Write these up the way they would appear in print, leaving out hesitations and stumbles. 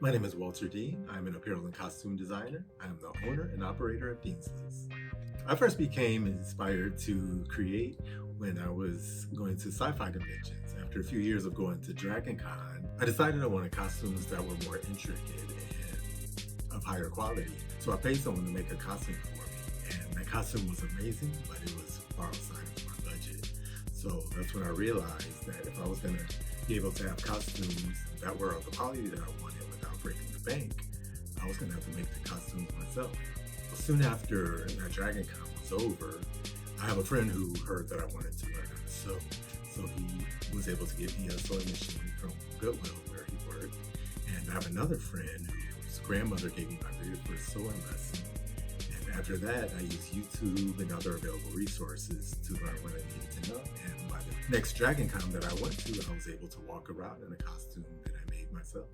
My name is Walter Dean. I'm an apparel and costume designer. I am the owner and operator of Lyst. I first became inspired to create when I was going to sci-fi conventions. After a few years of going to Dragon Con, I decided I wanted costumes that were more intricate and of higher quality. So I paid someone to make a costume for me. And that costume was amazing, but it was far outside of my budget. So that's when I realized that if I was going to be able to have costumes that were of the quality that I wanted without breaking the bank, I was going to have to make the costumes myself. Soon after that Dragon Con was over, I have a friend who heard that I wanted to learn how to sew. So he was able to get me a sewing machine from Goodwill where he worked. And I have another friend whose grandmother gave me my very first sewing lesson. And after that, I used YouTube and other available resources to learn what I needed to know. And by the next Dragon Con that I went to, I was able to walk around in a costume that I made myself.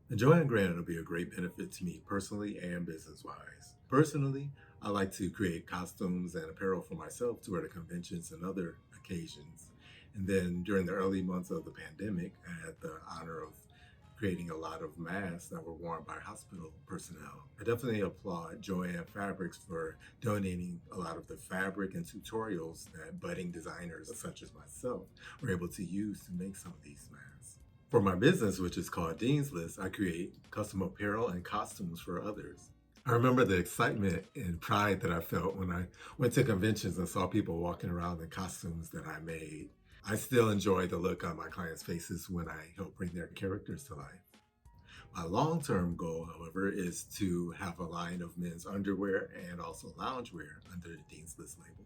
The JoAnn grant will be a great benefit to me personally and business-wise. Personally, I like to create costumes and apparel for myself to wear to conventions and other occasions. And then during the early months of the pandemic, I had the honor of creating a lot of masks that were worn by hospital personnel. I definitely applaud JoAnn Fabrics for donating a lot of the fabric and tutorials that budding designers such as myself were able to use to make some of these masks. For my business, which is called Dean's List, I create custom apparel and costumes for others. I remember the excitement and pride that I felt when I went to conventions and saw people walking around in costumes that I made. I still enjoy the look on my clients' faces when I help bring their characters to life. My long-term goal, however, is to have a line of men's underwear and also loungewear under the Dean's List label.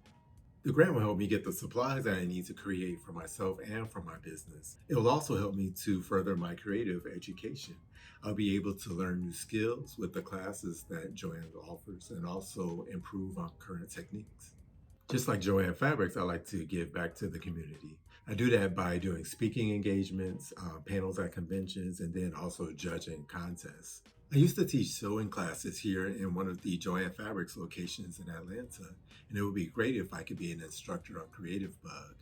The grant will help me get the supplies that I need to create for myself and for my business. It will also help me to further my creative education. I'll be able to learn new skills with the classes that JoAnn offers and also improve on current techniques. Just like JoAnn Fabrics, I like to give back to the community. I do that by doing speaking engagements, panels at conventions, and then also judging contests. I used to teach sewing classes here in one of the JoAnn Fabrics locations in Atlanta, and it would be great if I could be an instructor on Creative Bug.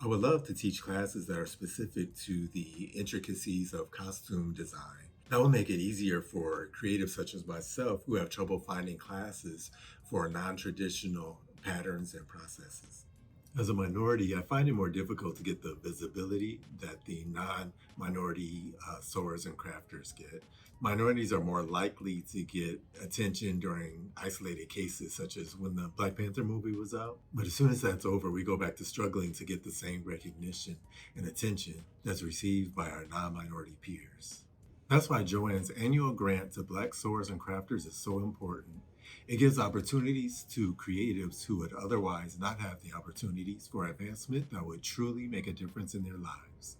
I would love to teach classes that are specific to the intricacies of costume design. That will make it easier for creatives such as myself who have trouble finding classes for non-traditional patterns and processes. As a minority, I find it more difficult to get the visibility that the non-minority sewers and crafters get. Minorities are more likely to get attention during isolated cases, such as when the Black Panther movie was out. But as soon as that's over, we go back to struggling to get the same recognition and attention that's received by our non-minority peers. That's why JoAnn's annual grant to Black sewers and crafters is so important. It gives opportunities to creatives who would otherwise not have the opportunities for advancement that would truly make a difference in their lives.